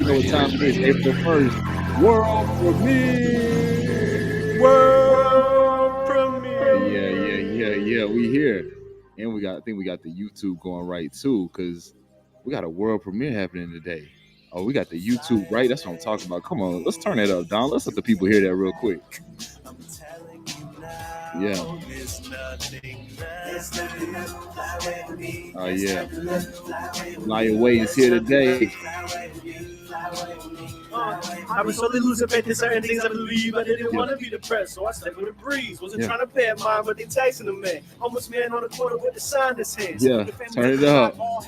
know what time it is. April 1st. World premiere. World premiere. Yeah. We here. And I think we got the YouTube going right too, because we got a world premiere happening today. Oh, we got the YouTube right. That's what I'm talking about. Come on, let's turn that up, Don. Let's let the people hear that real quick. Yeah. Yeah. Fly Away is here today. I was slowly losing faith in certain things I believe. I didn't want to be depressed, so I stepped with the breeze. Wasn't trying to pay mine, but they taxing the man. Almost man on the corner with the sign in his hands. Yeah, turn it up. Oh,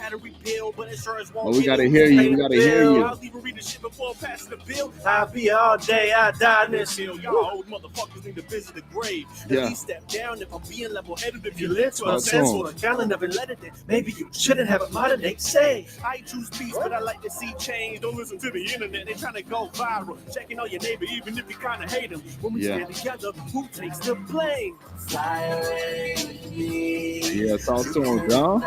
we gotta hear you. We gotta hear you. I'll leave read the shit before passing the bill. I'll be all day. I die in this hill. Y'all old motherfuckers need to visit the grave. At least step down if I'm being level-headed. If you live 12 cents for a gallon of it, let it in. Maybe you shouldn't have a modern day say. I choose peace, but I like to see change. Don't listen to the internet. They trying to go viral. Checking on your neighbor, even if you kind of hate them. When we stand together, who takes the blame? Fly away with me. Yeah, talk to him, John.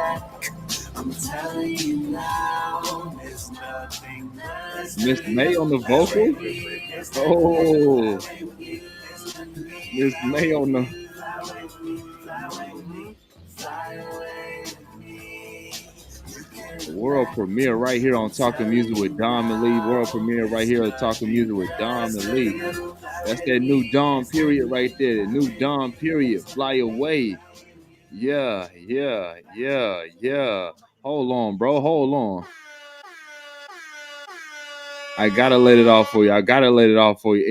I'm telling you now, there's nothing. Miss May on the vocal. Oh, Miss May on the. World premiere right here on Talking Music with Dom and Lee. World premiere right here on Talking Music with Dom and Lee. That's that new Dom period right there. The new Dom period. Fly Away. Yeah. Hold on, bro. Hold on. I gotta let it off for you.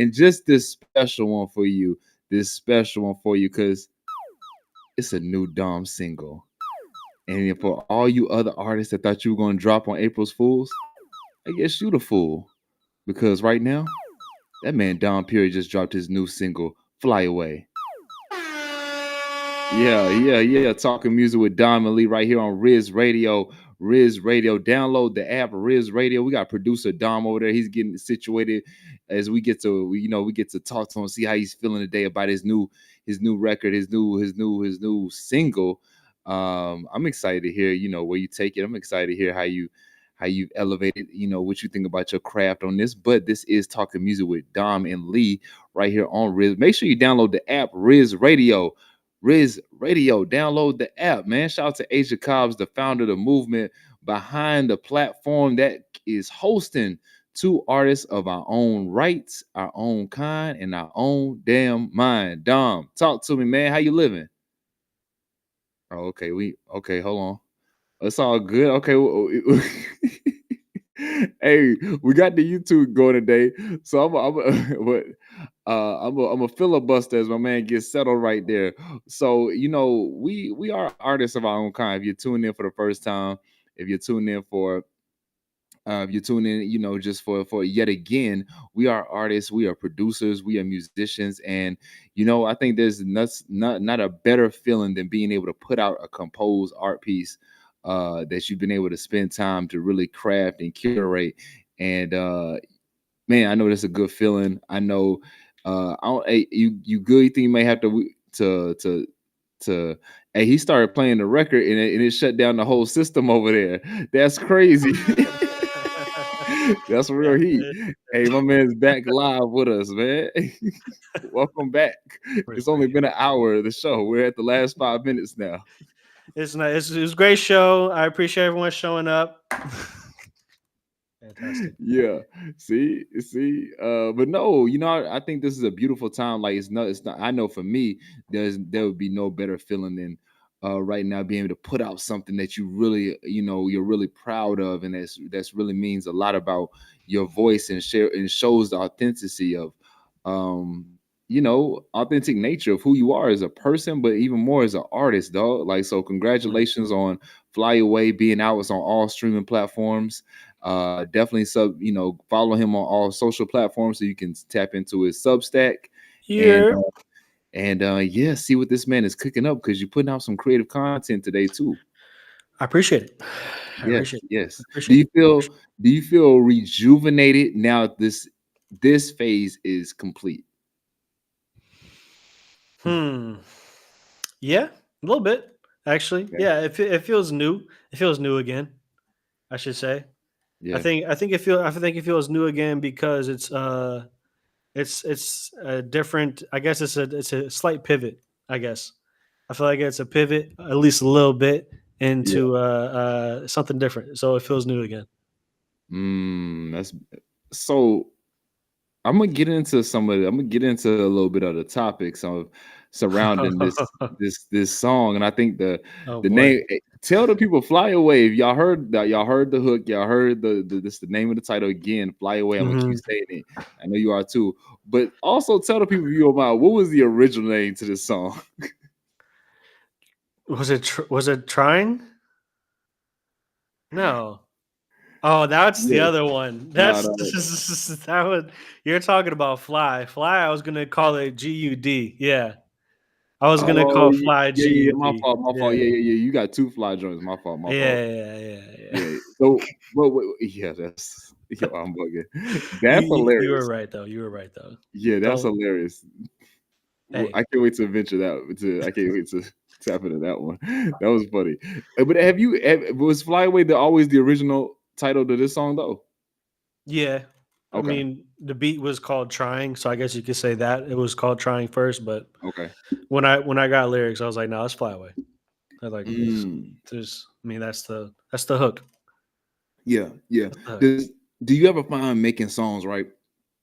And just this special one for you. Because it's a new Dom single. And for all you other artists that thought you were going to drop on April's Fools, I guess you the fool. Because right now, that man Dom Period just dropped his new single, Fly Away. Yeah. Talking Music with Dom and Lee right here on Riz Radio. Download the app, Riz Radio. We got producer Dom over there. He's getting situated as we get to talk to him, see how he's feeling today about his new record, his new single. I'm excited to hear, where you take it. I'm excited to hear how you've elevated, what you think about your craft on this. But this is Talking Music with Dom and Lee right here on Riz. Make sure you download the app, Riz Radio. Download the app, man. Shout out to Asia Cobbs, the founder of the movement behind the platform that is hosting two artists of our own rights, our own kind, and our own damn mind. Dom, talk to me, man. How you living? Oh, okay. Hold on. It's all good. Okay. Hey, we got the YouTube going today, so I'm a filibuster as my man gets settled right there. So we are artists of our own kind. If you're tuning in for the first time, if you're tuning in, just for yet again, we are artists, we are producers, we are musicians, and I think there's not a better feeling than being able to put out a composed art piece that you've been able to spend time to really craft and curate. And man, I know that's a good feeling. I know you good. You think you may have to hey, he started playing the record and it shut down the whole system over there. That's crazy. That's real heat. Hey, my man's back live with us, man. Welcome back. It's only been an hour of the show. We're at the last 5 minutes now. It's nice. It was a great show. I appreciate everyone showing up. Fantastic. Yeah. See. But no, I think this is a beautiful time. Like it's not. I know for me, there would be no better feeling than right now being able to put out something that you really, you're really proud of, and that's really means a lot about your voice and shows the authenticity of authentic nature of who you are as a person, but even more as an artist, dog. Like, so congratulations on Fly Away being out. It's on all streaming platforms. Definitely follow him on all social platforms so you can tap into his Substack. Yeah. And see what this man is cooking up, because you're putting out some creative content today too. I appreciate it. Yes. Do you feel rejuvenated now this phase is complete? Yeah, a little bit actually. Okay. Yeah, it feels new. It feels new again, I should say. Yeah. I think it feels new again because it's a different. I guess it's a slight pivot. I guess I feel like it's a pivot, at least a little bit, Yeah. into something different. So it feels new again. That's so. I'm gonna get into a little bit of the topics of surrounding this song, and I think Oh the boy. name. Tell the people, "Fly Away." If y'all heard that, y'all heard the hook, y'all heard the name of the title again. "Fly Away." I'm gonna keep Hmm. saying it. I know you are too, but also tell the people, if you don't mind, what was the original name to this song? Was it trying? No. Oh, that's the Yeah, other one. no, That's no. that one. You're talking about Fly. Fly. I was gonna call it GUD. Yeah, I was gonna Oh, call Fly yeah. My GUD. fault, my fault. Yeah, Yeah. You got two fly joints. My fault, my fault. yeah. Yeah. So, yeah, that's yo, I'm bugging. That's You were hilarious. right though. You were right though. Yeah, that's Don't. hilarious. Hey. I can't wait to venture that. I can't wait to tap into that one. That was funny. But was "Fly Away" always the original title to this song though? Yeah. I Okay. mean, the beat was called "Trying," so I guess you could say that it was called "Trying" first. But Okay. when I got lyrics, I was like, "No, it's Fly Away." I was like, Mm. there's. I mean, that's the hook. Yeah, yeah. That's the hook. Do you ever find making songs, right?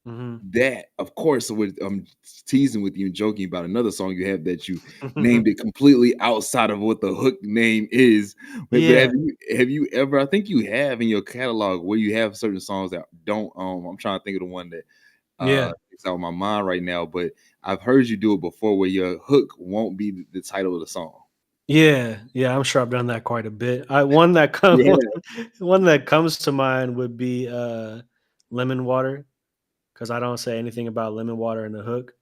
Hmm. That, of course, I'm teasing with you and joking about another song you have that you named it completely outside of what the hook name is. But Yeah. have you ever? I think you have in your catalog where you have certain songs that don't. I'm trying to think of the one that Yeah. it's out of my mind right now. But I've heard you do it before, where your hook won't be the title of the song. Yeah, I'm sure I've done that quite a bit. I one that come Yeah. one that comes to mind would be lemon water because I don't say anything about lemon water in the hook.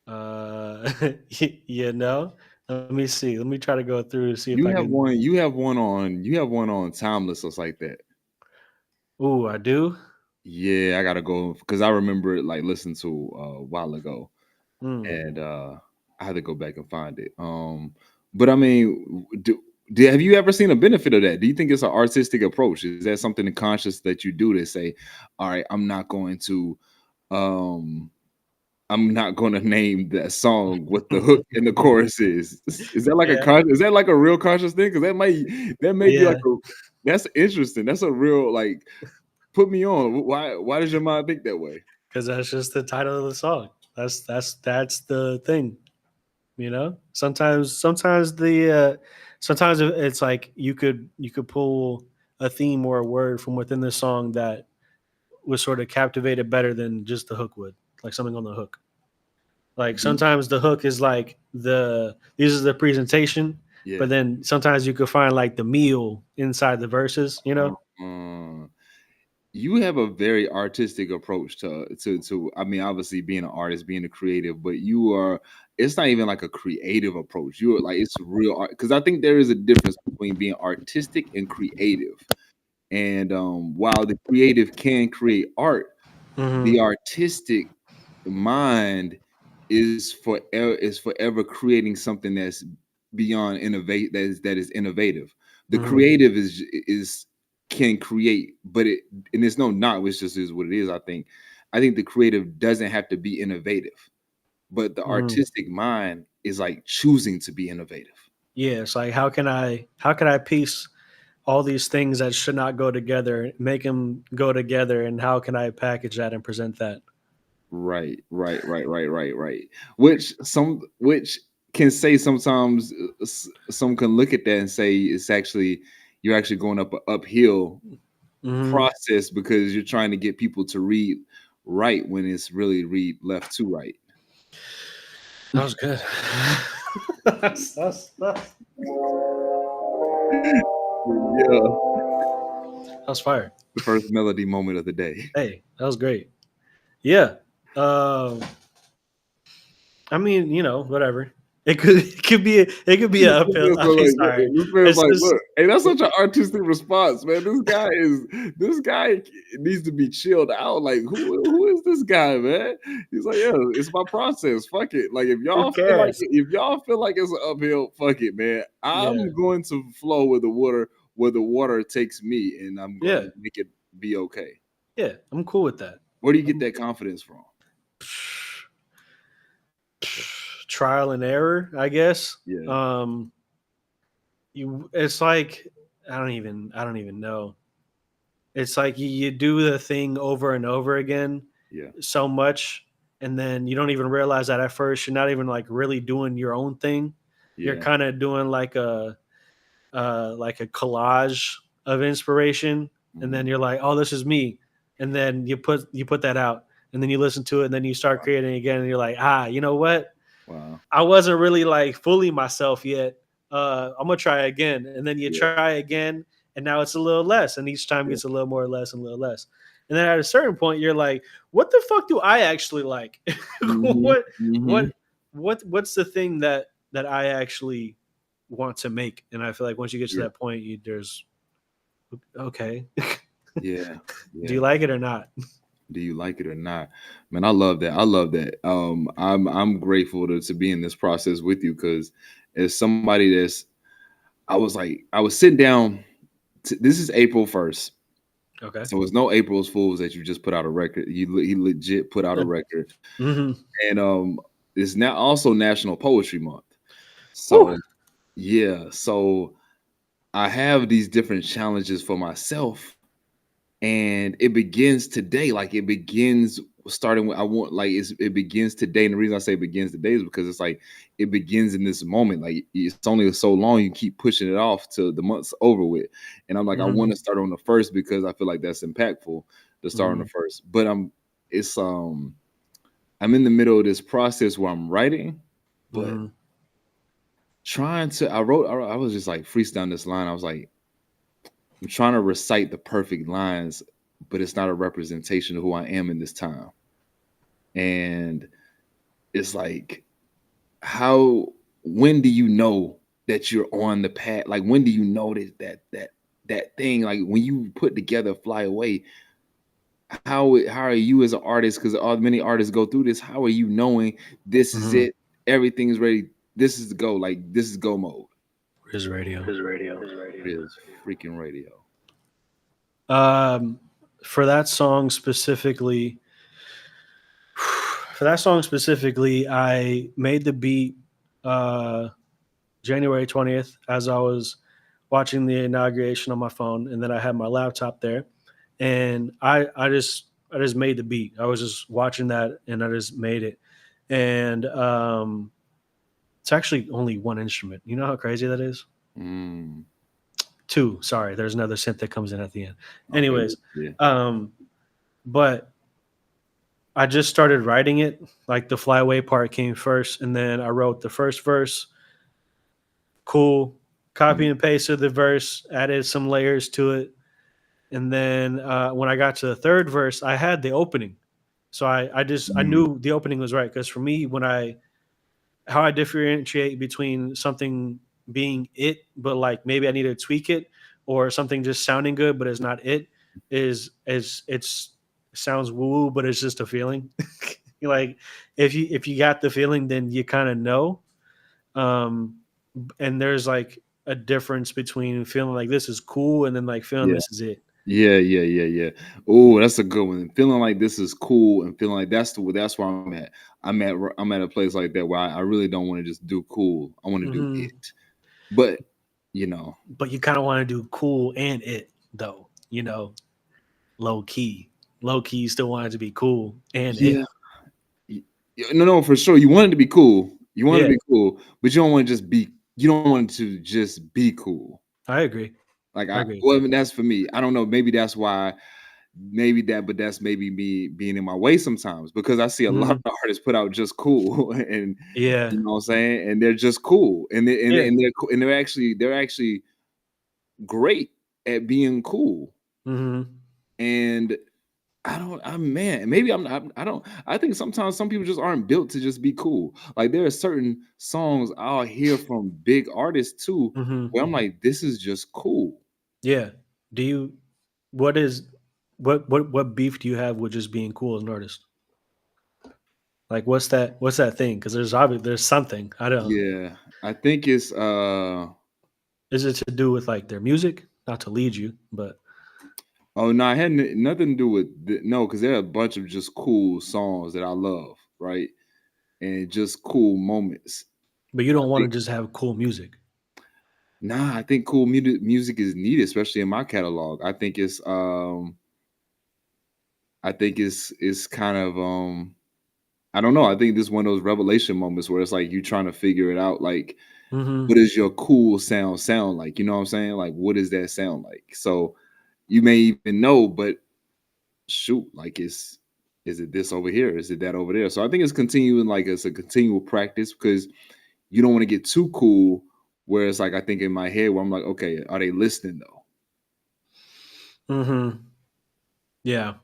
Uh, you know, let me see. Let me try to go through and see if You I have can. one. You have one on Timeless or something like that. Ooh, I do. Yeah, I gotta go because I remember it like listening to a while ago, Mm. and I had to go back and find it. But I mean, have you ever seen a benefit of that? Do you think it's an artistic approach? Is that something conscious that you do to say, all right, um, I'm not going to name that song what the hook and the chorus is. Is that like Yeah, is that like a real conscious thing? Because that may be like yeah, that's interesting. That's a real like put me on. Why does your mind think that way? because that's just the title of the song. That's the thing. You know, sometimes it's like you could pull a theme or a word from within the song that was sort of captivated better than just the hook would, like something on the hook. Like Do sometimes the hook is like this is the presentation, Yeah. but then sometimes you could find like the meal inside the verses. You know? Uh, you have a very artistic approach to I mean, obviously being an artist, being a creative, but it's not even like a creative approach. You're like it's real art because I think there is a difference between being artistic and creative. And while the creative can create art, Hmm. the artistic mind is forever creating something that's beyond innovate that is innovative. The Hmm. creative is can create, but it's no not, which just is what it is. I think the creative doesn't have to be innovative, but the Hmm. artistic mind is like choosing to be innovative. Yeah, it's like how can I piece all these things that should not go together, make them go together, and how can I package that and present that? Right. Which can say sometimes some can look at that and say you're actually going up an uphill Hmm. process because you're trying to get people to read right when it's really read left to right. That was good. Yeah, That was fire. the first melody moment of the day. Hey, that was great. Yeah. Um, I mean, you know, whatever. It could be an This uphill. man's Okay, like, sorry. this man's like, It's look, hey, that's such an artistic response, man. This guy needs to be chilled out. Like, who is this guy, man? He's like, yeah, it's my process. Fuck it. Like, who cares? if y'all feel like it's an uphill, fuck it, man. Yeah. I'm going to flow with the water where the water takes me, and I'm going Yeah. to make it be okay. Yeah, I'm cool with that. Where do you get that confidence from? Trial and error, I guess. Yeah. It's like I don't even know. It's like you do the thing over and over again Yeah. so much, and then you don't even realize that at first you're not even like really doing your own thing. You're Yeah. kind of doing like a collage of inspiration, and Mhm. then you're like, oh, this is me, and then you put that out, and then you listen to it, and then you start creating again, and you're like, you know what? Wow. I wasn't really like fooling myself yet. I'm gonna try again, and then you Yeah. try again, and now it's a little less, and each time Yeah. gets a little more less and a little less. And then at a certain point, you're like, "What the fuck do I actually like? Mhm. what Mhm. what what's the thing that I actually want to make?" And I feel like once you get to Yeah. that point, there's okay. Yeah. Do Yeah. you like it or not? Do you like it or not? Man, I love that. I love that. I'm grateful to be in this process with you, because as somebody I was sitting down. This is April 1st. Okay. So it's no April's Fools that you just put out a record. He legit put out a record, Mm-hmm. and it's now also National Poetry Month. Whew. So yeah, so I have these different challenges for myself, and it begins today. Like it begins starting with it begins today, and the reason I say it begins today is because it's like it begins in this moment. Like it's only so long you keep pushing it off till the month's over with, and I'm like I Mm-hmm. want to start on the first because I feel like that's impactful to start on Mm-hmm. the first. But it's I'm in the middle of this process where I'm writing, but Mm-hmm. I was just like freestyling this line. I was like, I'm trying to recite the perfect lines, but it's not a representation of who I am in this time. And it's like, how when do you know that you're on the path? Like when do you know that thing? Like when you put together Fly Away, how are you as an artist? Because many artists go through this. How are you knowing this is Mm-hmm. it? Everything's ready. This is the go. Like this is go mode. His radio. It is freaking radio. Um, for that song specifically, I made the beat uh, January 20th as I was watching the inauguration on my phone, and then I had my laptop there, and I just made the beat. I was just watching that, and I just made it, and it's actually only one instrument. You know how crazy that is? Mm, Two. Sorry, there's another synth that comes in at the end. okay. Anyways, Yeah. um, but I just started writing it. Like the flyaway part came first, and then I wrote the first verse. Cool. Copy Mm, and pasted the verse, added some layers to it, and then when I got to the third verse, I had the opening. So I mm, knew the opening was right because for me, how I differentiate between something being it, but like maybe I need to tweak it, or something just sounding good but it's not it, is it's sounds woo woo, but it's just a feeling. Like if you got the feeling, then you kind of know. Um, and there's like a difference between feeling like this is cool and then like feeling yeah. this is it. Yeah, yeah, yeah, yeah. Oh, that's a good one. Feeling like this is cool and feeling like that's where I'm at. I'm at a place like that where I really don't want to just do cool. I want to do Hmm. it. But you know, But you kind of want to do cool and it though, low key. Low key, you still want it to be cool and it. yeah, no, no, for sure. You want it to be cool. You want it to Yeah, be cool, but you don't want to just be. You don't want to just be cool. I agree. Like I agree. well, I mean, that's for me. I don't know. Maybe that's why. Maybe that, but that's maybe me being in my way sometimes because I see a lot Hmm. of artists put out just cool, and Yeah, you know what I'm saying, and they're just cool, yeah. and they're actually great at being cool, Hmm. and man, maybe I'm not, I don't, I think sometimes some people just aren't built to just be cool. Like there are certain songs I'll hear from big artists too, Hmm. where I'm like, this is just cool. Yeah. Do you? What is? What beef do you have with just being cool as an artist? Like, what's that? What's that thing? Because there's something I don't. Yeah, I think it's Is it to do with like their music? Not to lead you, but Oh no, it had nothing to do with no, because there are a bunch of just cool songs that I love, right? And just cool moments. you I don't want to think just have cool music. I think cool music is needed, especially in my catalog. I think it's kind of I don't know. I think this is one of those revelation moments where it's like you trying to figure it out. Like, what does your cool sound like? You know what I'm saying? Like, what does that sound like? So you may even know, but shoot, like is it this over here? Is it that over there? So I think it's continuing, like it's a continual practice because you don't want to get too cool. Where it's like I think in my head where I'm like, okay, are they listening though? Yeah,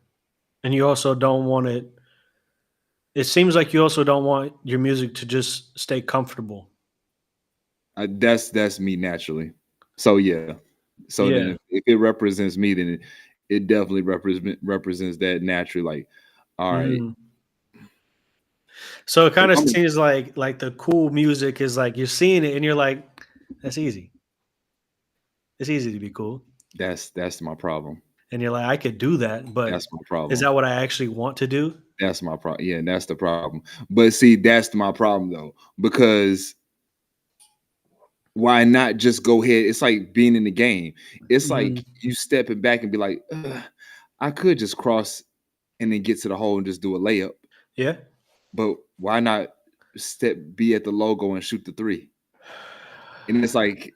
and you also don't want it. It seems like you also don't want your music to just stay comfortable. That's me naturally. So yeah. So then Yeah. if it represents me, then it definitely represents that naturally. Like, all right. So it kind of I'm a, seems like the cool music is like you're seeing it and you're like, that's easy. It's easy to be cool. that's my problem. And you're like, I could do that, but That's my is problem. that what I actually want to do? That's my problem. Yeah, that's the problem. But see, that's my problem though, because why not just go ahead? It's like being in the game. It's like you stepping back and be like, "Ugh, I could just cross and then get to the hole and just do a layup. Yeah. But why not be at the logo and shoot the three? And it's like,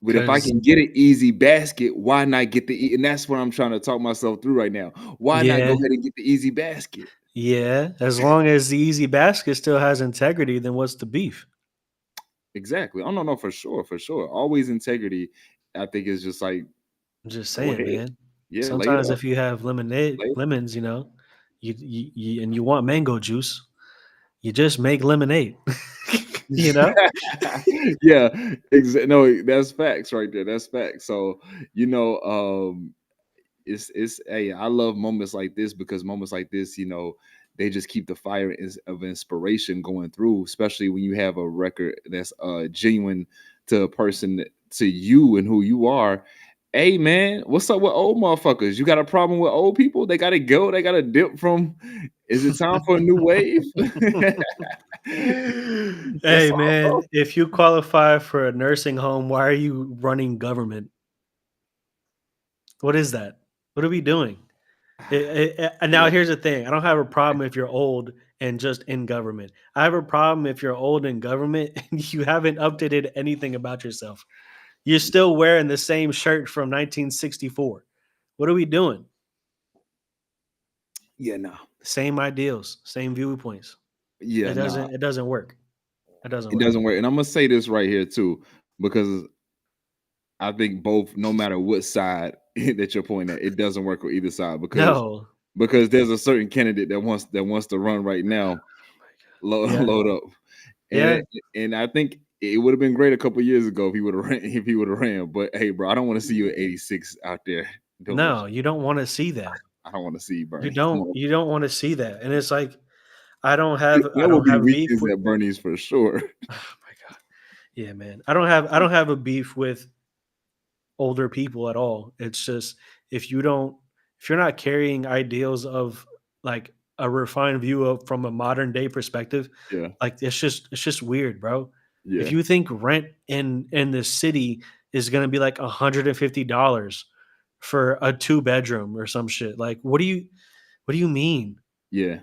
but if I Because can get an easy basket, why not get and that's what I'm trying to talk myself through right now. Why not go yeah, ahead and get the easy basket? yeah. As long as the easy basket still has integrity, then what's the beef? Exactly. Oh no, for sure, for sure. Always integrity. I think is just like I'm just go saying, ahead. man. Yeah, lay it Sometimes up. if you have Lay lemons, and you want mango juice, you just make lemonade. you know? yeah, no, that's facts right there. That's facts. So, you know, it's hey, I love moments like this because moments like this, they just keep the fire of inspiration going through, especially when you have a record that's genuine to a person, to you and who you are. Hey man, what's up with old motherfuckers? You got a problem with old people? They gotta go, they gotta dip from, is it time for a new wave? That's Hey all, bro. man, if you qualify for a nursing home, why are you running government? What is that? What are we doing? And now Yeah. here's the thing. I don't have a problem if you're old and just in government. I have a problem if you're old in government and you haven't updated anything about yourself. You're still wearing the same shirt from 1964. What are we doing? Yeah, no. Same ideals, same viewpoints. Yeah, no. It doesn't work. It doesn't It work. doesn't work. And I'm gonna say this right here too, because I think both, no matter what side that you're pointing at, it doesn't work with either side No. because there's a certain candidate that wants to run right now, Yeah. load up, and Yeah. and I think it would have been great a couple years ago if he would have ran. If he would have ran, but hey, bro, I don't want to see you at 86 out there doing this. No, you don't want to see that. I don't want to see you, You Bernie. Come don't on, you don't want to see that. And it's like I that would don't be have beef weekends with at Bernie's for sure. oh my god. Yeah, man. I don't have a beef with older people at all. It's just if you're not carrying ideals of like a refined view of from a modern day perspective, Yeah, like it's just weird, bro. If yeah, you think rent in the city is going to be like $150 for a 2 bedroom or some shit, like what do you mean? yeah.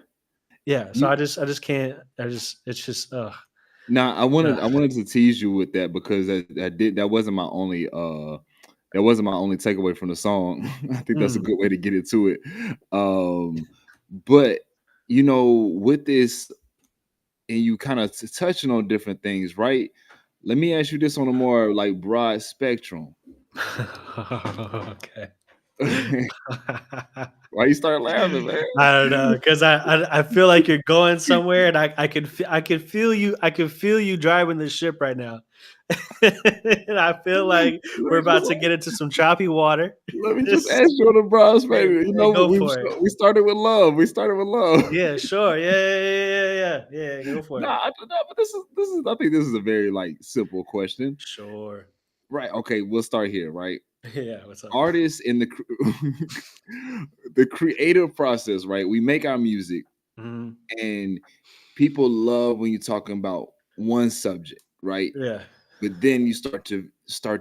Yeah, so You, I just can't. I just it's just Now ugh. I wanted to tease you with that because that wasn't my only takeaway from the song. I think that's a Mm. good way to get into it. But with this, and you kind of touching on different things, right? Let me ask you this on a more like broad spectrum. okay. Why you start laughing, man? I don't know because I feel like you're going somewhere, and I can feel you driving the ship right now, and I feel like Let we're me about just to get into some choppy water. let me just Just- ask you on a broad yeah, spectrum. yeah, go We for it. we started with love. We started with love. Yeah, sure. Yeah. Go for it. But this is I think this is a very like simple question. Sure. Right. Okay, we'll start here, right? Yeah, what's up? Artists in the the creative process, right? We make our music, Mhm. and people love when you're talking about one subject, right? Yeah. But then you start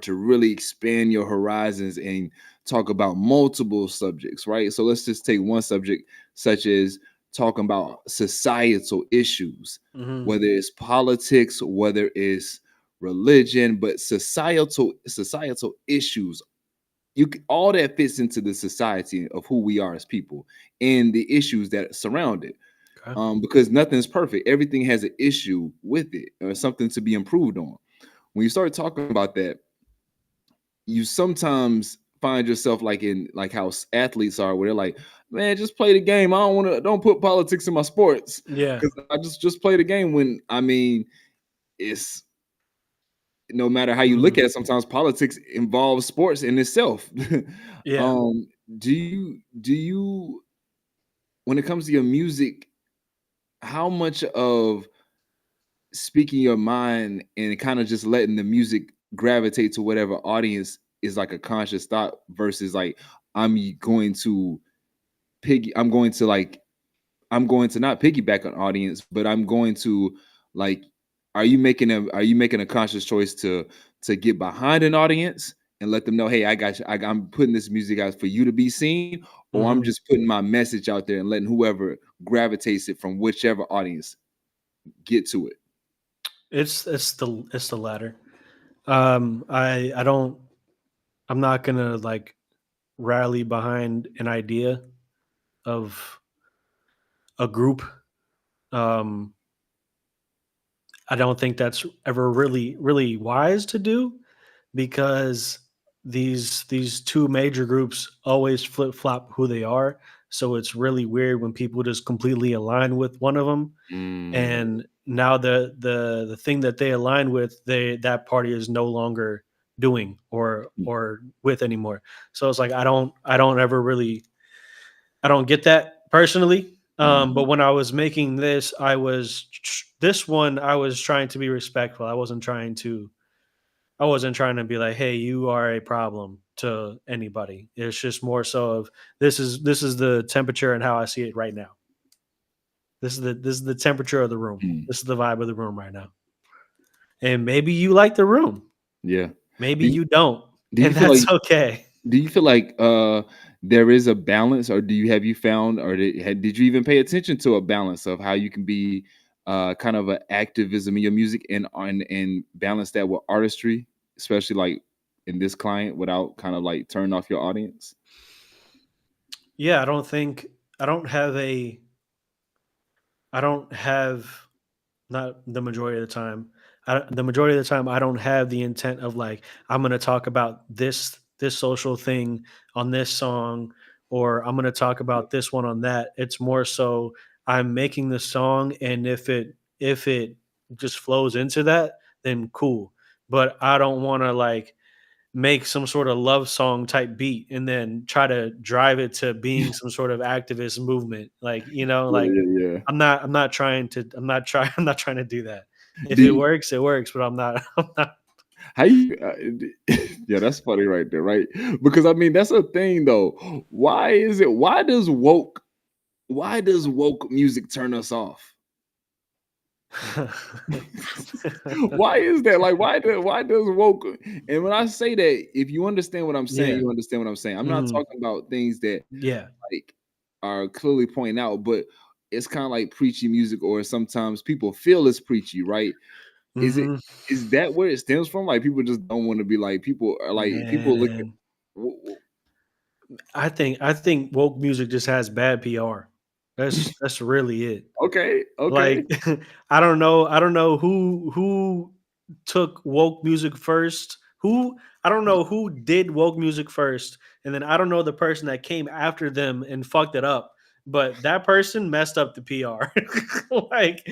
to really expand your horizons and talk about multiple subjects, right? So let's just take one subject, such as talking about societal issues, Mhm. whether it's politics, whether it's religion, but societal issues. All that fits into the society of who we are as people and the issues that surround it. Okay. Because nothing's perfect. Everything has an issue with it or something to be improved on. When you start talking about that, you sometimes find yourself like in like how athletes are, where they're like, "Man, just play the game. I don't put politics in my sports Yeah. because I just play the game." When I mean, it's no matter how you look Mhm. at it, sometimes politics involves sports in itself. Yeah. um, do you when it comes to your music, how much of speaking your mind and kind of just letting the music gravitate to whatever audience is like a conscious thought versus like I'm going to I'm going to like I'm going to not piggyback on audience, but I'm going to like are you making a conscious choice to get behind an audience and let them know, hey, I got you, I'm putting this music out for you to be seen, or I'm Mhm. just putting my message out there and letting whoever gravitates it from whichever audience get to it. It's the latter. I don't. I'm not gonna like rally behind an idea of a group. Um, I don't think that's ever really wise to do because these two major groups always flip flop who they are. So it's really weird when people just completely align with one of them, Mm. and now the thing that they align with, that party is no longer doing or with anymore. So it's like I don't ever really, I don't get that personally. But Mhm. when I was making this, this one I was trying to be respectful. I wasn't trying to be like, hey, you are a problem to anybody. It's just more so of, this is the temperature and how I see it right now. This is the temperature of the room. Mm. This is the vibe of the room right now. And maybe you like the room. Yeah. Maybe Do you you don't. do you And feel that's like okay. there is a balance, or have you found, or did you even pay attention to a balance of how you can be kind of an activism in your music and balance that with artistry, especially like in this client without kind of like turning off your audience? Yeah, I don't have a I don't have not the majority of the time. The majority of the time, I don't have the intent of like, I'm going to talk about this social thing on this song, or I'm going to talk about this one on that. It's more so I'm making the song, and if it just flows into that, then cool. But I don't want to like make some sort of love song type beat and then try to drive it to being some sort of activist movement. Like, Yeah, like yeah, yeah. I'm not trying to do that. If Do it you, works, it works, but I'm not I'm not how you yeah, that's funny right there, right? Because I mean, that's a thing though. Why does woke music turn us off? Why is that? Like, why does woke? And when I say that, if you understand what I'm saying, Yeah. you understand what I'm saying. I'm not Mhm. talking about things that Yeah. like are clearly pointing out, but it's kind of like preachy music, or sometimes people feel it's preachy, right? Is it Mhm. is that where it stems from? Like people just don't want to be like people are like people look at Man, I think woke music just has bad PR. That's really it. okay, okay. Like, I don't know who took woke music first. I don't know who did woke music first, and then I don't know the person that came after them and fucked it up. But that person messed up the PR. Like,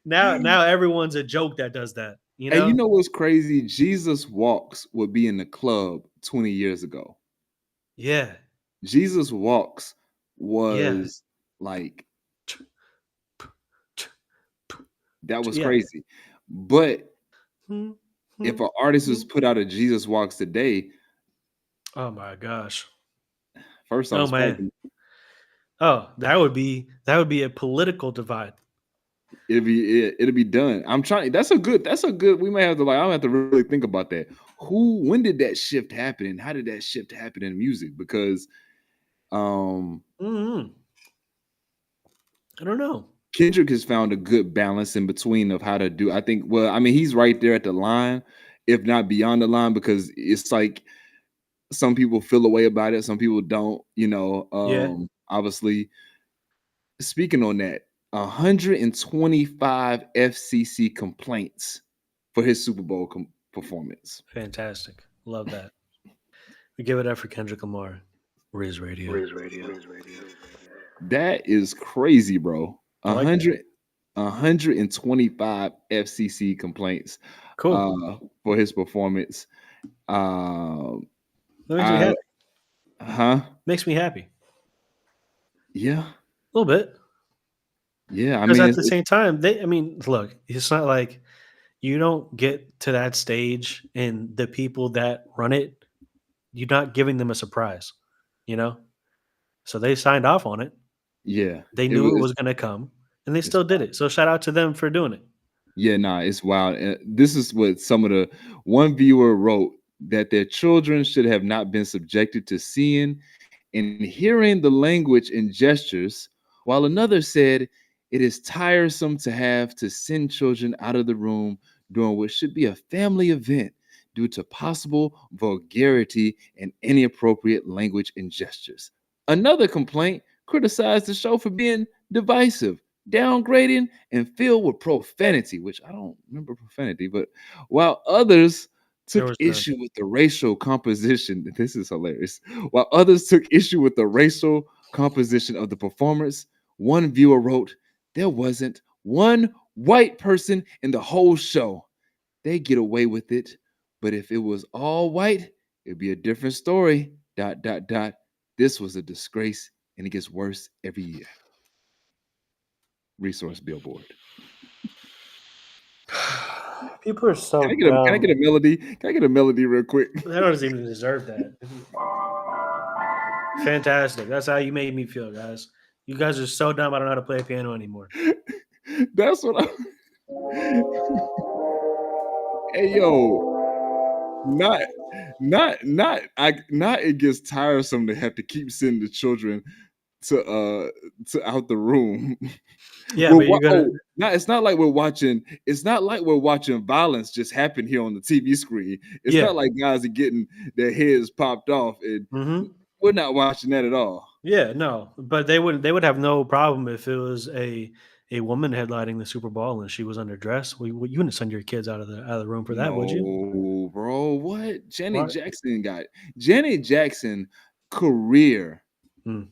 now everyone's a joke that does that. You And you know? know what's crazy? Jesus Walks would be in the club 20 years ago. Yeah, Jesus Walks yeah, was like that was yeah. crazy. But if an artist was put out a Jesus Walks Today, oh my gosh. first off, Oh it's man. probably, Oh, that would be a political divide. it'll be done. I'm trying. That's a good. We may have to like. I don't have to really think about that. When did that shift happen, and how did that shift happen in music? Because, I don't know. Kendrick has found a good balance in between of how to do. I think. Well, I mean, he's right there at the line, if not beyond the line, because it's like some people feel a way about it, some people don't. Yeah, Obviously, speaking on that, 125 FCC complaints for his Super Bowl performance. fantastic. Love that. We give it up for Kendrick Lamar. Riz Radio. That is crazy, bro. I like that. 125 FCC complaints Cool. for his performance. That makes me I happy. Makes me happy. Yeah. A little bit. Yeah, I Because mean, at the same time, look, it's not like you don't get to that stage and the people that run it, you're not giving them a surprise, you know? So they signed off on it. yeah, They it knew it was. was going to come and they It's still did it. So shout out to them for doing it. Yeah, nah, it's wild. This is what one viewer wrote, that their children should have not been subjected to seeing and hearing the language and gestures, while another said it is tiresome to have to send children out of the room during what should be a family event due to possible vulgarity and inappropriate language and gestures. Another complaint criticized the show for being divisive, downgrading, and filled with profanity, which I don't remember profanity, but while others There took was none. issue with the racial composition. This is hilarious. While others took issue with the racial composition of the performance, one viewer wrote, "There wasn't one white person in the whole show. They get away with it, but if it was all white, it'd be a different story. Dot dot dot. This was a disgrace, and it gets worse every year." Resource Billboard. People are so Can I get a melody? Can I get a melody real quick? They don't even deserve that. Fantastic. That's how you made me feel, guys. You guys are so dumb. I don't know how to play a piano anymore. That's what I. Hey yo, not it gets tiresome to have to keep sending the children to out the room. Yeah, but you're gonna. It's not like we're watching. It's not like we're watching violence just happen here on the TV screen. It's Yeah. not like guys are getting their heads popped off, and we're not watching that at all. Yeah, no, but they would have no problem if it was a woman headlining the Super Bowl and she was underdressed. You wouldn't send your kids out of the room for that, would you? No, bro. What? Why? Janet Jackson career. Hmm.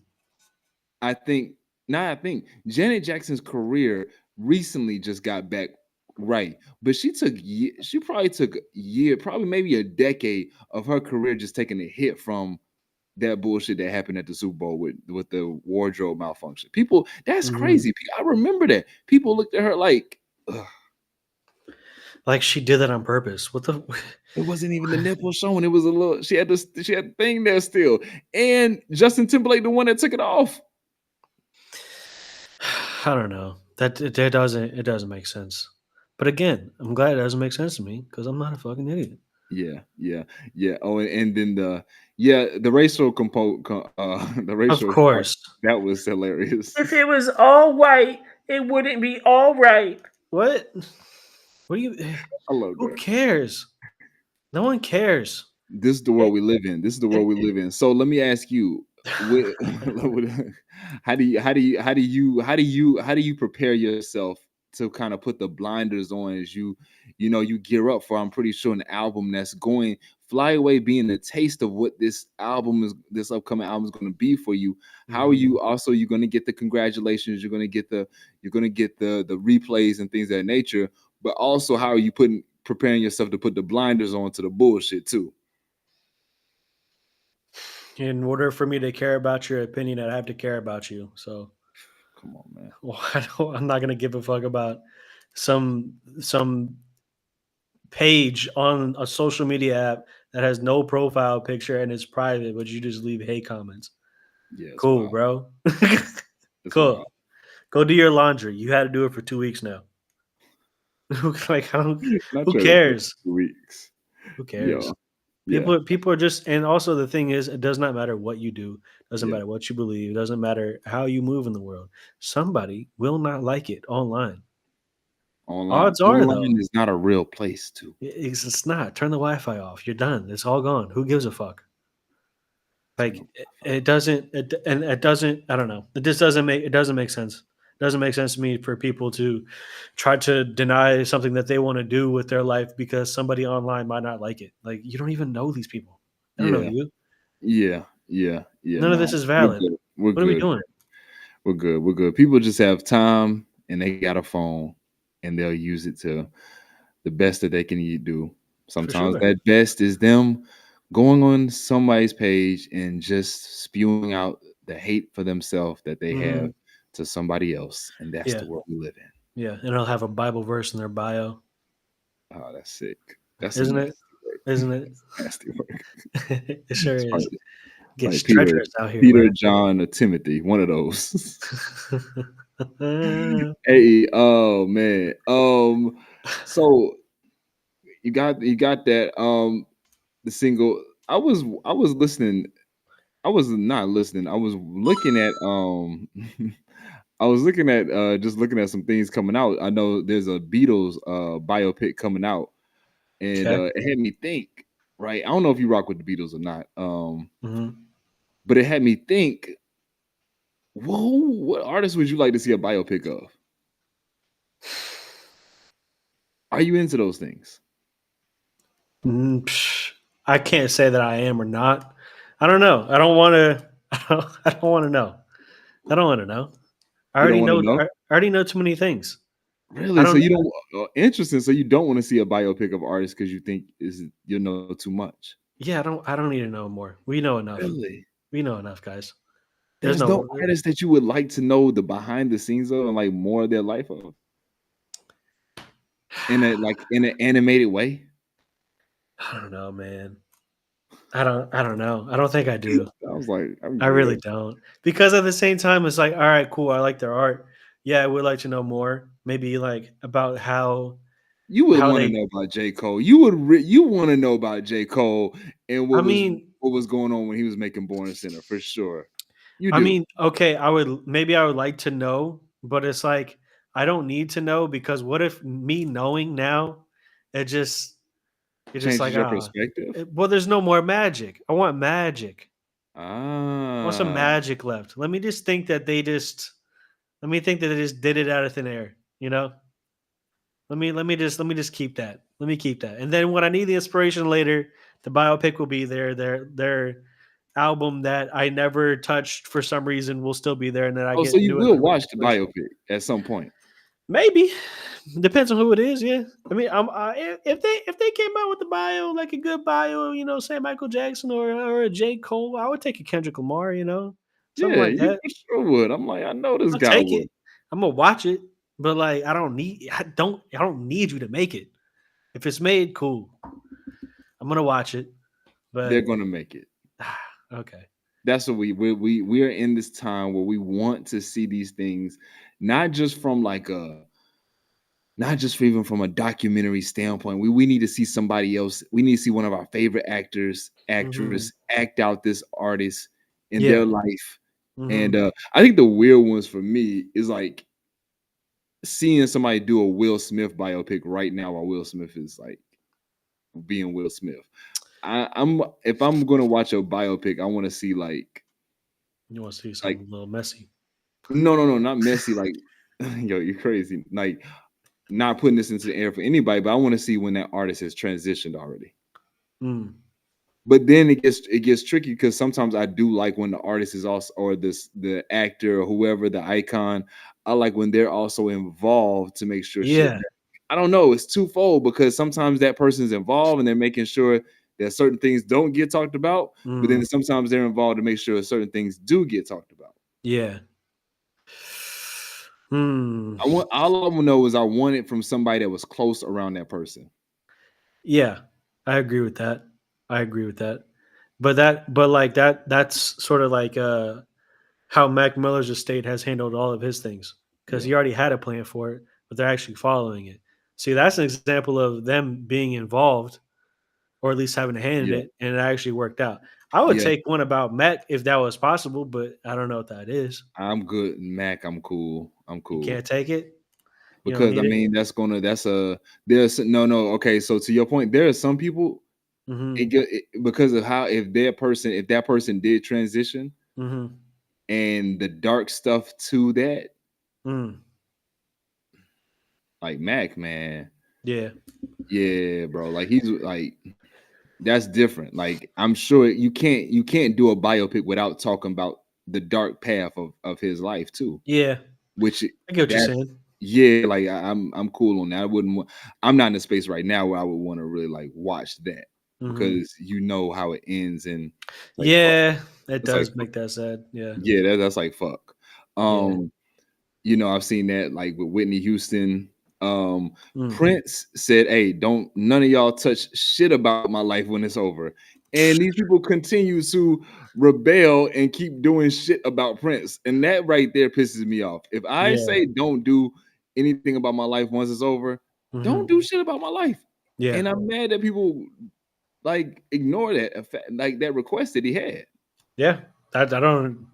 I think Janet Jackson's career recently just got back right, but she probably took a year, probably maybe a decade of her career just taking a hit from that bullshit that happened at the Super Bowl with the wardrobe malfunction. People, that's crazy. I remember that. People looked at her like, ugh. Like she did that on purpose. What the? It wasn't even the nipple showing. It was a little. She had the thing there still, and Justin Timberlake, the one that took it off. I don't know. It doesn't make sense. But again, I'm glad it doesn't make sense to me because I'm not a fucking idiot. Yeah. Oh, and then the racial the racial Of course. that was hilarious. If it was all white, it wouldn't be all right. What? What do you? I love Who that. cares? No one cares. This is the world we live in. So let me ask you, how do you prepare yourself to kind of put the blinders on as you gear up for, I'm pretty sure, an album that's going, Fly Away being a taste of what this upcoming album is going to be for you. How are you also, you're going to get the congratulations, you're going to get the replays and things of that nature, but also how are you preparing yourself to put the blinders on to the bullshit too? In order for me to care about your opinion, I'd have to care about you. So, come on, man. Well, I'm not gonna give a fuck about some page on a social media app that has no profile picture and is private, but you just leave hate comments. Yeah, it's Cool, wild. bro. It's Cool. wild. Go do your laundry. You had to do it for 2 weeks now. Like, Not who trying to do it cares? for weeks. Who Yeah, cares? yeah. People are just, and also the thing is, it does not matter what you do, doesn't Yeah. matter what you believe, doesn't matter how you move in the world. Somebody will not like it online. Online. Odds are though, Online is not a real place too. it's not. Turn the Wi-Fi off. You're done. It's all gone. Who gives a fuck? Turn Like them. it doesn't, and it doesn't. I don't know. It just doesn't make sense. It doesn't make sense to me for people to try to deny something that they want to do with their life because somebody online might not like it. Like you don't even know these people. I don't know Yeah, you. yeah, yeah, yeah. None of No, this is we're valid. good. We're What are we good. doing? We're good. We're good. People just have time and they got a phone and they'll use it to the best that they can do. For Sometimes sure. that best is them going on somebody's page and just spewing out the hate for themselves that they have Hmm. to somebody else. And that's Yeah. the world we live in. Yeah. And they'll have a Bible verse in their bio. Oh, that's sick. That's some Isn't it? nasty work. Isn't it? Nasty work. It sure It's is. probably Gets Peter, treacherous out here, Peter, man. John, or Timothy, one of those. Hey, oh man. So you got that the single. I was listening. I was not listening. I was looking at I was looking at just looking at some things coming out. I know there's a Beatles biopic coming out, and Okay. it had me think. Right, I don't know if you rock with the Beatles or not, Hmm. but it had me think. Whoa, what artist would you like to see a biopic of? Are you into those things? I can't say that I am or not. I don't know. I don't want to. I don't want to know. I don't want to know. I You don't already want to know. know? I already know too many things. I Really? So don't. you don't interesting. So you don't want to see a biopic of artists because you think is you know too much. Yeah, I don't. I don't need to know more. We know enough. Really? We know enough, guys. There's There's no no. artist that you would like to know the behind the scenes of and like more of their life of in an animated way. I don't know, man. I don't know. I don't think I do. I was like, I'm I really good. don't. Because at the same time, it's like, all right, cool. I like their art. Yeah, I would like to know more. Maybe like about You would how want to they. know about J. Cole. You want to know about J. Cole and I mean, what was going on when he was making Born Center for sure. You I do. mean, okay. I would like to know, but it's like I don't need to know because what if me knowing now, it just it's just Changes like your perspective. well, there's no more magic. I want magic. I want some Ah. magic left. Let me think that they just did it out of thin air. You know. Let me just keep that. Let me keep that. And then when I need the inspiration later, the biopic will be there. Their album that I never touched for some reason will still be there, and then I Oh, so get you new will watch the inspiration. biopic at some point. Maybe depends on who it is. Yeah, I mean, if they came out with a bio like a good bio, you know, say Michael Jackson or a J Cole, I would take a Kendrick Lamar, you know, something Yeah, like you that. for sure would. I'm like, I know this I'll guy take would. it. I'm gonna watch it, but like I don't need you to make it. If it's made, cool. I'm gonna watch it, They're but gonna make it. okay. That's what we are in this time where we want to see these things, not just from like a not just for even from a documentary standpoint. We need to see somebody else. We need to see one of our favorite actors, Hmm. actress act out this artist in Yeah. their life. And Hmm. I think the weird ones for me is like seeing somebody do a Will Smith biopic right now while Will Smith is like being Will Smith. I'm if I'm gonna watch a biopic, I want to see You want to see like something a little messy? no, not messy. Like yo, you're crazy. Like not putting this into the air for anybody, but I want to see when that artist has transitioned already. Mm. But then it gets tricky because sometimes I do like when the artist is also or the actor or whoever the icon. I like when they're also involved to make sure shit. Yeah. I don't know. It's twofold because sometimes that person's involved and they're making sure that certain things don't get talked about, but then Mm. sometimes they're involved to make sure certain things do get talked about. Yeah. Hmm. I want all I want to know is I want it from somebody that was close around that person. Yeah, I agree with that. I agree with that. That's sort of like how Mac Miller's estate has handled all of his things because Yeah, he already had a plan for it, but they're actually following it. See, that's an example of them being involved or at least having a hand in yeah, it, and it actually worked out. I would yeah. take one about Mac if that was possible, but I don't know what that is. I'm good, Mac. I'm cool. I'm You cool. can't take it. You don't Because I need it. mean that's a there's no okay, so to your point, there are some people Mm-hmm. because of how if that person did transition Mm-hmm. and the dark stuff to that, Mm. like Mac, man, Yeah. yeah, bro, like he's like that's different. Like I'm sure you can't do a biopic without talking about the dark path of his life too, Yeah. which I get what you're that's saying. yeah, like I'm cool on that. I'm not in a space right now where I would want to really like watch that Mm-hmm. because you know how it ends and like fuck. Yeah, it It's like does make that sad. Yeah. yeah, that's like fuck. Yeah. Um, I've seen that like with Whitney Houston. Um, Mm. Prince said, "Hey, don't none of y'all touch shit about my life when it's over." And these people continue to rebel and keep doing shit about Prince, and that right there pisses me off. If I Yeah. say don't do anything about my life once it's over, don't Mm-hmm. do shit about my life. Yeah. And I'm mad that people like ignore that like that request that he had. Yeah. I don't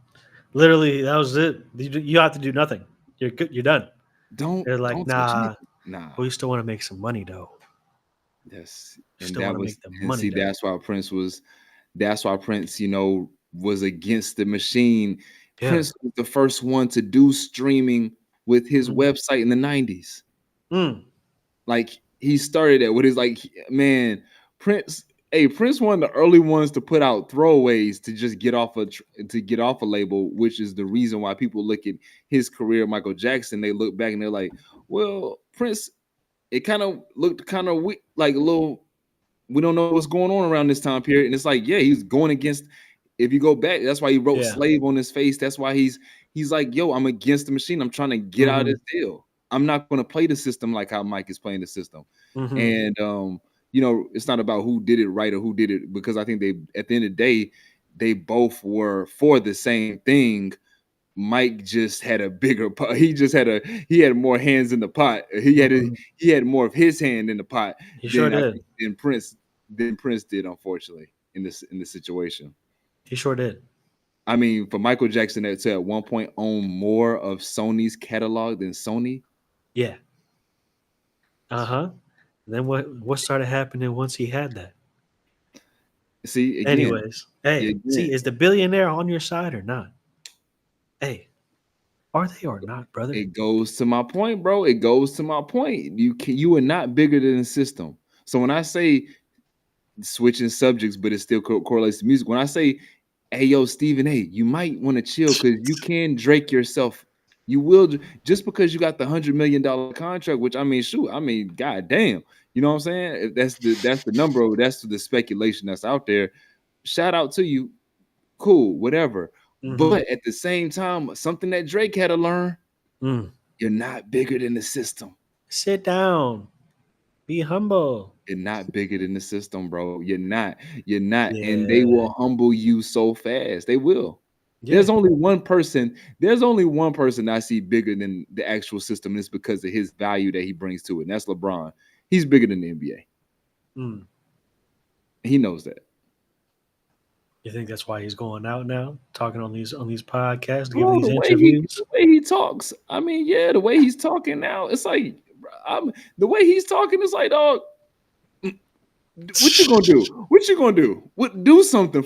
literally that was it. You have to do nothing. You're good. You're done. They're like, Don't touch nah, anything. Nah. we still want to make some money though. Yes, and Still that want to was make the and money see though. that's why Prince, was against the machine. Yeah. Prince was the first one to do streaming with his Mm. website in the 90s. Mm. Like he started it with his like man, Prince, hey, Prince one of the early ones to put out throwaways to just get off a label, which is the reason why people look at his career, Michael Jackson, they look back and they're like, well, Prince, it kind of looked kind of like a little we don't know what's going on around this time period. And it's like, yeah, he's going against. If you go back, that's why he wrote Yeah. "slave" on his face. That's why he's like, yo, I'm against the machine. I'm trying to get out of Mm-hmm. this deal. I'm not going to play the system like how Mike is playing the system. Mm-hmm. And it's not about who did it right or who did it because I think they at the end of the day, they both were for the same thing. Mike just had a bigger pot. He had more hands in the pot. Mm-hmm. He had more of his hand in the pot He sure than I did. think than Prince did, unfortunately, in this situation. He sure did. I mean, for Michael Jackson to at one point own more of Sony's catalog than Sony. Yeah. Uh-huh. Then what started happening once he had that? See again, Anyways, hey, see, again, is the billionaire on your side or not? Hey, are they or not, brother? it goes to my point, bro. It goes to my point. You are not bigger than the system. So when I say switching subjects, but it still correlates to music. When I say, "Hey, yo, Stephen, hey, you might want to chill because you can Drake yourself. You will just because you got the $100 million contract. Which I mean, shoot, I mean, goddamn, you know what I'm saying? If that's the number. That's the speculation that's out there. Shout out to you. Cool, whatever. Mm-hmm. But at the same time, something that Drake had to learn: Mm. you're not bigger than the system. Sit down. Be humble. You're not bigger than the system, bro. You're not. You're not. And they Yeah. will humble you so fast. They will. Yeah. There's only one person I see bigger than the actual system. And it's because of his value that he brings to it. And that's LeBron. He's bigger than the NBA. Mm. He knows that. You think that's why he's going out now, talking on these podcasts, giving Bro, these interviews? the way he talks, I mean, yeah, the way he's talking now, it's like the way he's talking is like, dog, what you gonna do? What you gonna do? Do something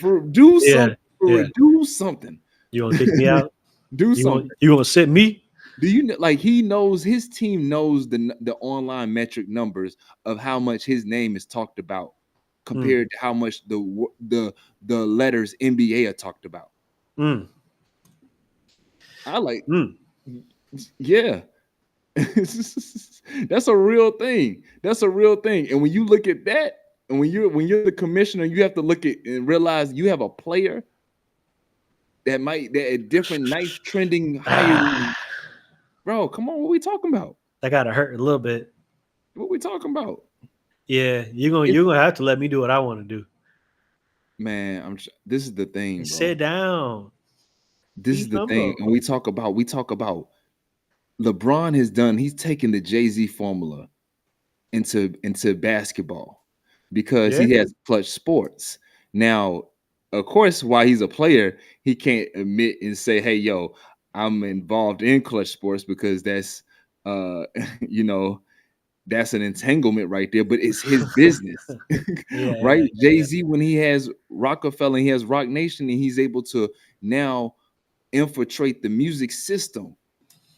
Yeah. Yeah. do something. You gonna kick me out? Do You something. gonna sit me? Do you know like he knows his team knows the online metric numbers of how much his name is talked about Mm. compared to how much the letters NBA are talked about. Mm. I like Mm. yeah. That's a real thing. That's a real thing. And when you look at that, and when you're the commissioner, you have to look at and realize you have a player that a different nice trending higher. Bro, come on, what we talking about? That gotta hurt a little bit. What we talking about? Yeah, you're gonna have to let me do what I want to do. Man, this is the thing, bro. Sit down. This is the thing, and we talk about LeBron he's taken the Jay-Z formula into basketball because he has clutch sports. Now, of course, while he's a player, he can't admit and say, "Hey, yo, I'm involved in clutch sports," because that's that's an entanglement right there, but it's his business. Right? Jay-Z, when he has Rockefeller, he has Rock Nation, and he's able to now infiltrate the music system.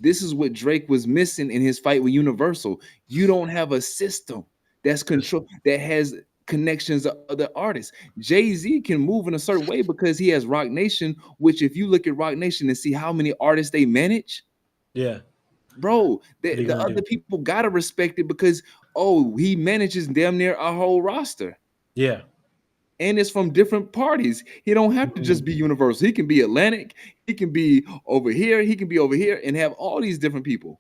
This is what Drake was missing in his fight with Universal. You don't have a system that's control that has connections to other artists. Jay-Z can move in a certain way because he has Rock Nation, which if you look at Rock Nation and see how many artists they manage, bro, the other people gotta respect it because he manages damn near our whole roster. Yeah. And it's from different parties. He don't have to just be Universal. He can be Atlantic. He can be over here. He can be over here and have all these different people.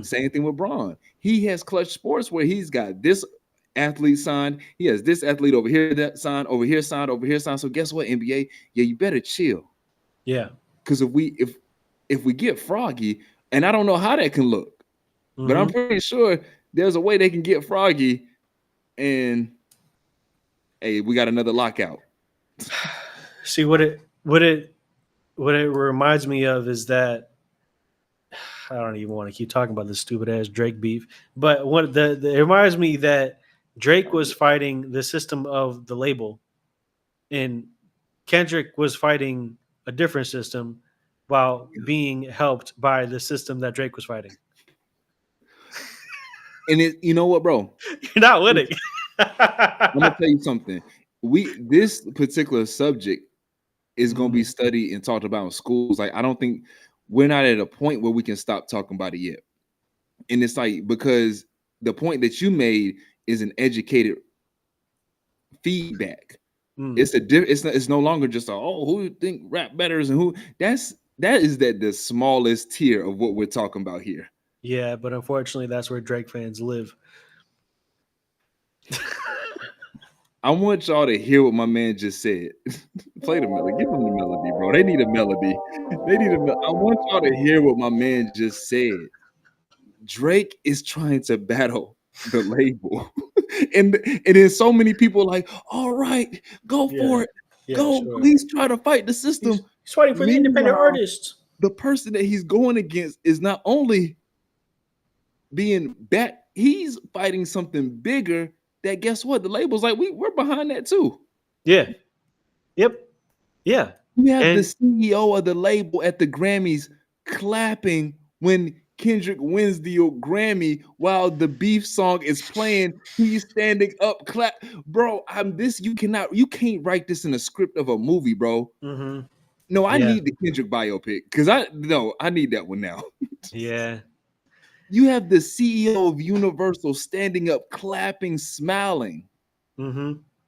Same thing with Braun. He has clutch sports where he's got this athlete signed. He has this athlete over here that signed, over here signed, over here signed. So guess what, NBA? Yeah, you better chill. Yeah. Because if we get froggy, and I don't know how that can look, but I'm pretty sure there's a way they can get froggy and hey, we got another lockout. See what it reminds me of is that I don't even want to keep talking about this stupid ass Drake beef, but it reminds me that Drake was fighting the system of the label, and Kendrick was fighting a different system while being helped by the system that Drake was fighting. And you know what, bro? You're not winning. I'm gonna tell you something. This particular subject is gonna be studied and talked about in schools. Like, I don't think we're not at a point where we can stop talking about it yet. And it's like, because the point that you made is an educated feedback. It's no longer just who you think rap better and who that is the smallest tier of what we're talking about here. Yeah, but unfortunately, that's where Drake fans live. I want y'all to hear what my man just said. Play the melody. Give them the melody, bro. They need a melody. I want y'all to hear what my man just said. Drake is trying to battle the label. and then so many people like, all right, go for it. Go, please try to fight the system. He's fighting for the independent artists. The person that he's going against is not only being he's fighting something bigger. That guess what? The label's like, we're behind that too. Yeah. Yep. Yeah. We have the CEO of the label at the Grammys clapping when Kendrick wins the Grammy while the beef song is playing. He's standing up, clap. Bro, you can't write this in a script of a movie, bro. No, I need the Kendrick biopic because I need that one now. Yeah. You have the CEO of Universal standing up, clapping, smiling,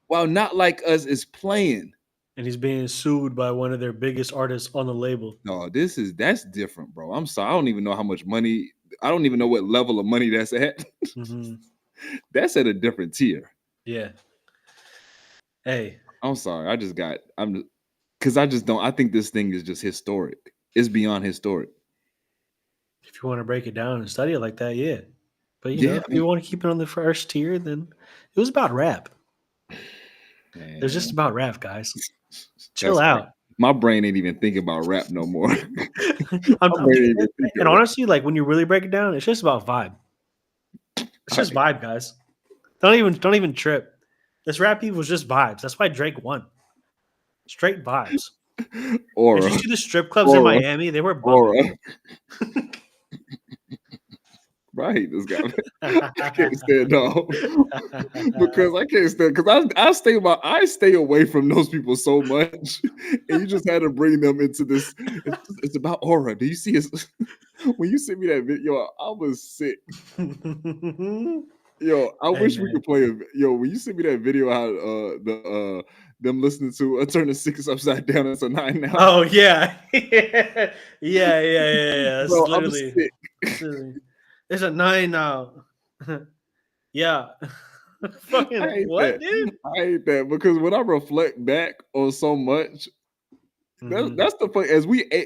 while Not Like Us is playing. And he's being sued by one of their biggest artists on the label. No, that's different, bro. I'm sorry. I don't even know how much money. I don't even know what level of money that's at. That's at a different tier. Yeah. Hey. I'm sorry. I think this thing is just historic. It's beyond historic. If you want to break it down and study it like that, yeah. But if you want to keep it on the first tier, then it was about rap. It was just about rap, guys. Chill out. My brain ain't even thinking about rap no more. And honestly, like when you really break it down, it's just about vibe. It's just vibe, guys. Don't even trip. This rap beef was just vibes. That's why Drake won. Straight vibes. Aura. Did you see the strip clubs in Miami? They were bumping. Right, this guy. I can't stand off because I stay away from those people so much, and you just had to bring them into this. It's about aura. Do you see us? When you sent me that video, I was sick. Yo, I wish we could play when you sent me that video, how them listening to turn the 6 upside down, it's a 9 now. Oh yeah. yeah. That's bro, literally. It's a 9 now. Yeah. hate What, that. dude? I hate that because when I reflect back on so much, that's the point.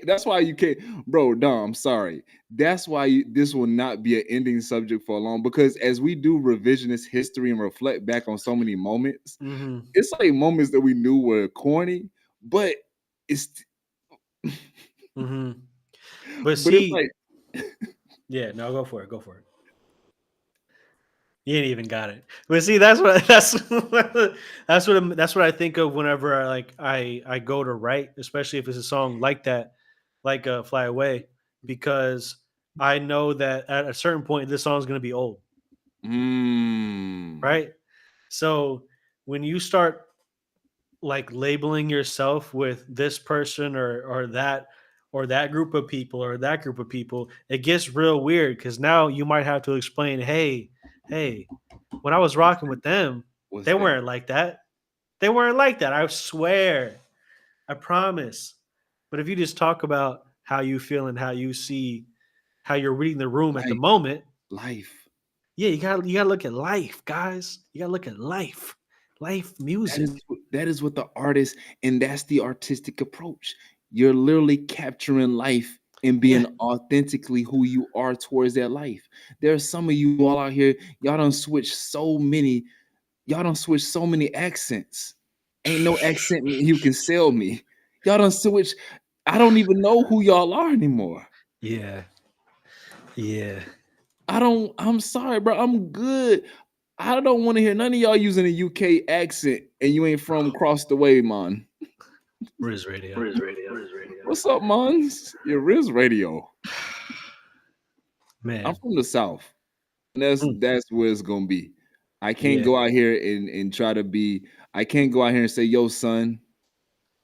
That's why you can't, bro. Dom, I'm sorry. That's why this will not be an ending subject for long because as we do revisionist history and reflect back on so many moments, it's like moments that we knew were corny, but it's. But But it's see, like, yeah, no, go for it. Go for it. You ain't even got it. But see, that's what I think of whenever I go to write, especially if it's a song like that, like "Fly Away," because I know that at a certain point this song is going to be old, right? So when you start like labeling yourself with this person or that group of people or that group of people, it gets real weird because now you might have to explain, hey, when I was rocking with them, what's they that? weren't like that. They weren't like that. I swear. I promise. But if you just talk about how you feel and how you see how you're reading the room at the Life, moment, life. yeah, you gotta look at life, guys. You gotta look at life. Life music. That is what the artist, and that's the artistic approach. You're literally capturing life and Yeah. being authentically who you are towards that life. There's some of you all out here, y'all don't switch so many accents. Ain't no accent you can sell me. Y'all don't switch. I don't even know who y'all are anymore. Yeah. Yeah. I'm sorry, bro. I'm good. I don't want to hear none of y'all using a UK accent and you ain't from across the way, man. Riz Radio. What's up, man? Your Riz Radio. I'm Man. from the South. And that's where it's gonna be. I can't Yeah. go out here and try to be. I can't go out here and say, "Yo, son."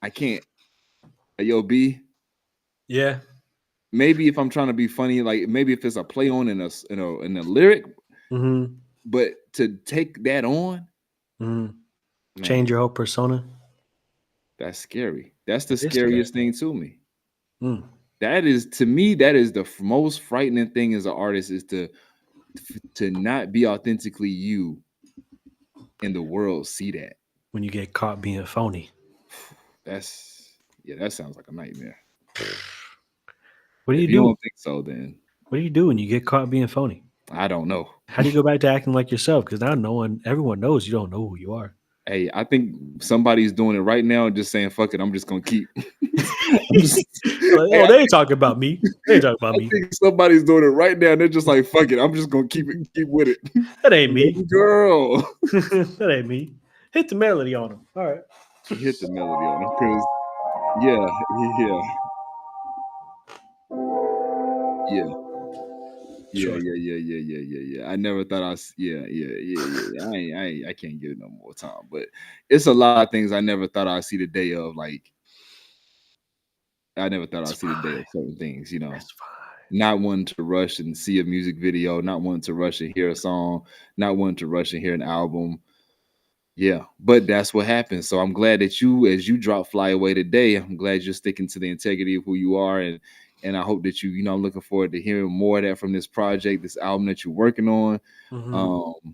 I can't. Yo, B. Yeah. Maybe if I'm trying to be funny, like maybe if it's a play on in a lyric, Mm-hmm. but to take that on, Mm-hmm. Change man, your whole persona. that's scary. That's the It is scary. scariest thing to me. Mm. That is to me. That is the most frightening thing as an artist is to not be authentically you, and the world see that. When you get caught being phony. That sounds like a nightmare. What do you If you do? don't think so, then What do you do when you get caught being phony? I don't know. How do you go back to acting like yourself? Because now everyone knows you don't know who you are. Hey, I think somebody's doing it right now and just saying, "Fuck it, I'm just gonna keep." I'm just, Like, hey, oh, they ain't talking about me. They ain't talking about I me. think somebody's doing it right now. And they're just like, "Fuck it, I'm just gonna keep with it." That ain't me. Girl, That ain't me. Hit the melody on them. All right. hit the melody on him because, yeah, yeah, yeah. Yeah, Sure. yeah. I never thought yeah. I can't give it no more time, but it's a lot of things I never thought I'd see the day of. Like I never thought I'd see the day of certain things, That's fine. not wanting to rush and see a music video, not wanting to rush and hear a song, not wanting to rush and hear an album. Yeah, but that's what happens. So I'm glad that as you drop Fly Away today, I'm glad you're sticking to the integrity of who you are. And I hope that I'm looking forward to hearing more of that from this project, this album that you're working on. Mm-hmm.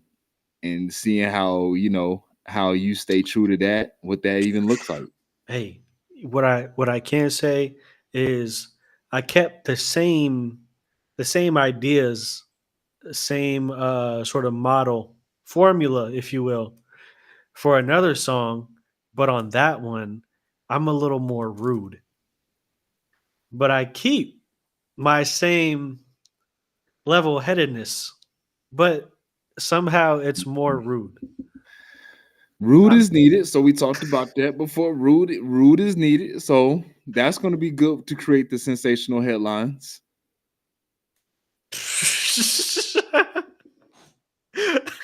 And seeing how you stay true to that, what that even looks like. Hey, what I can say is I kept the same ideas, the same sort of model formula, if you will, for another song, but on that one, I'm a little more rude. But I keep my same level headedness, but somehow it's more rude. Rude I'm is needed. So we talked about that before. Rude is needed. So that's going to be good to create the sensational headlines.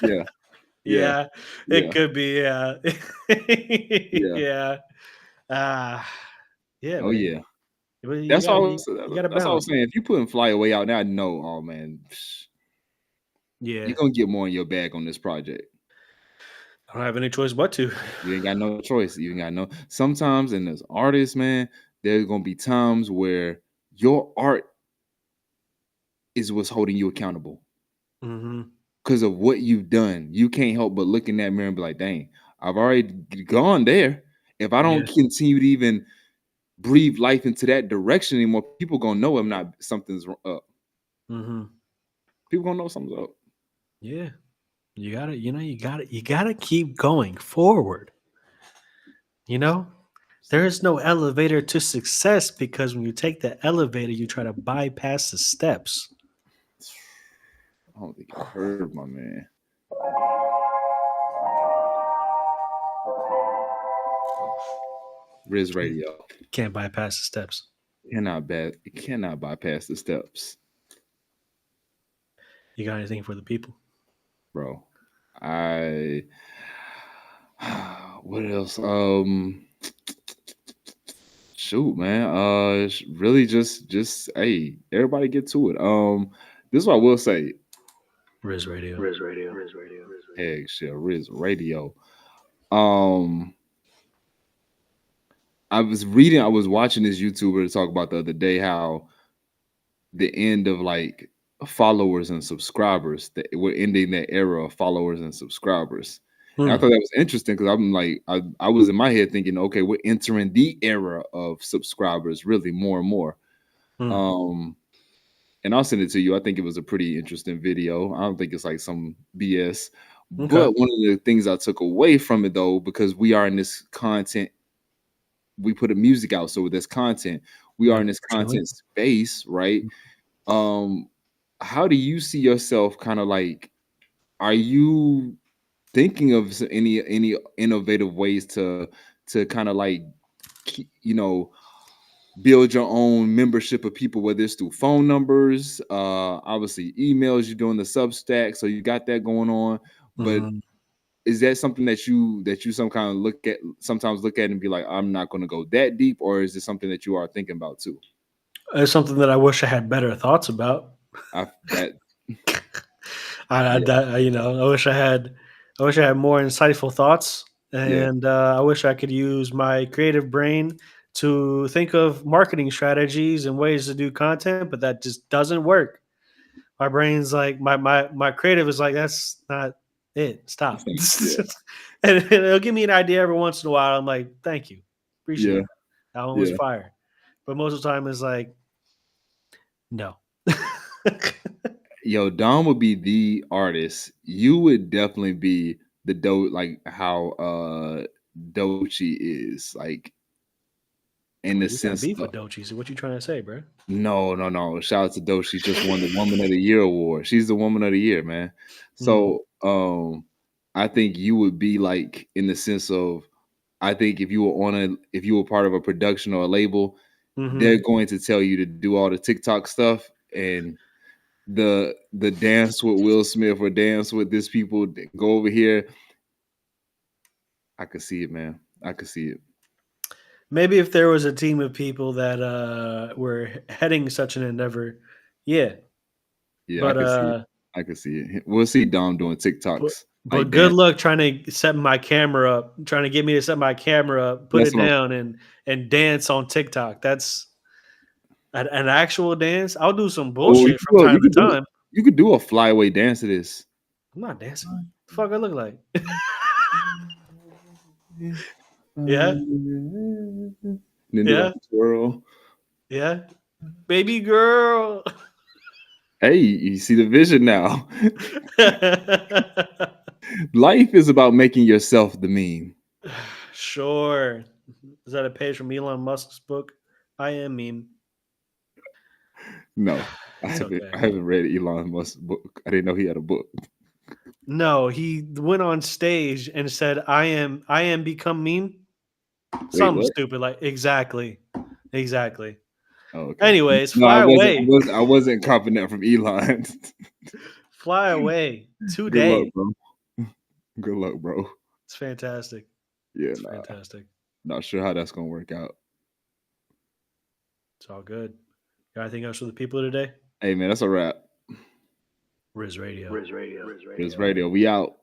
Yeah. Yeah. Yeah, it Yeah. could be. Yeah, Yeah. yeah, yeah, Oh man. yeah. But you That's got all. you got to That's all I balance. was saying. If you putting Fly Away out now, I know, oh man, Yeah, you're gonna get more in your bag on this project. I don't have any choice but to. You ain't got no choice. You ain't got no. Sometimes, and as artists, man, there's gonna be times where your art is what's holding you accountable. Mm-hmm. because of what you've done. You can't help but look in that mirror and be like, dang, I've already gone there. If I don't continue to even breathe life into that direction anymore, people gonna know I'm not something's up. Mm-hmm. People gonna know something's up. Yeah. You gotta keep going forward. There is no elevator to success because when you take the elevator, you try to bypass the steps. I don't think you heard my man. Riz Radio. Can't bypass the steps. Cannot bypass the steps. You got anything for the people? Bro. What else? Shoot, man. Really just hey, everybody get to it. This is what I will say. Riz Radio. Heck shit, Riz Radio. I was watching this YouTuber talk about the other day how the end of like followers and subscribers, that we're ending that era of followers and subscribers. And I thought that was interesting because I'm like, I was in my head thinking, okay, we're entering the era of subscribers, really more and more. And I'll send it to you. I think it was a pretty interesting video. I don't think it's like some BS. Okay. But one of the things I took away from it though, because we are in this content, we put a music out, so there's content. We are in this content space, right? How do you see yourself kind of like, are you thinking of any innovative ways to kind of like, build your own membership of people, whether it's through phone numbers, obviously emails, you're doing the Substack, so you got that going on. But is that something that you some kind of sometimes look at and be like, I'm not going to go that deep, or is it something that you are thinking about too? It's something that I wish I had better thoughts about. I wish I had more insightful thoughts, and I wish I could use my creative brain to think of marketing strategies and ways to do content, but that just doesn't work. My brain's like my creative is like, that's not it. Stop. And it'll give me an idea every once in a while. I'm like, thank you, appreciate it. That one was fire. But most of the time, it's like, no. Yo, Dom would be the artist. You would definitely be the like how Doechii is, like in the sense beef with Doechii. So what you trying to say, bro? No. Shout out to Doechii. She just won the Woman of the Year award. She's the Woman of the Year, man. So I think you would be like in the sense of, I think if you were part of a production or a label, they're going to tell you to do all the TikTok stuff and the dance with Will Smith or dance with this people, go over here. I could see it, man. I could see it. Maybe if there was a team of people that were heading such an endeavor, yeah. But I could see it. We'll see Dom doing TikToks. But like good luck trying to set my camera up, trying to get me to set my camera up, put it down, and dance on TikTok. That's an actual dance. I'll do some bullshit from time to time. You could do a flyaway dance to this. I'm not dancing. What the fuck I look like? Yeah. Yeah. Twirl. Yeah. Baby girl. Hey, you see the vision now. Life is about making yourself the meme. Sure. Is that a page from Elon Musk's book? I Am Meme. No, I haven't read Elon Musk's book. I didn't know he had a book. No, he went on stage and said, I am become meme. Something stupid like exactly. Oh, okay. Anyways, fly away. I wasn't copying that from Elon. Fly away today. Good luck, bro. It's fantastic. Yeah, it's fantastic. Not sure how that's gonna work out. It's all good. Got anything else for the people today? Hey man, that's a wrap. Riz Radio. We out.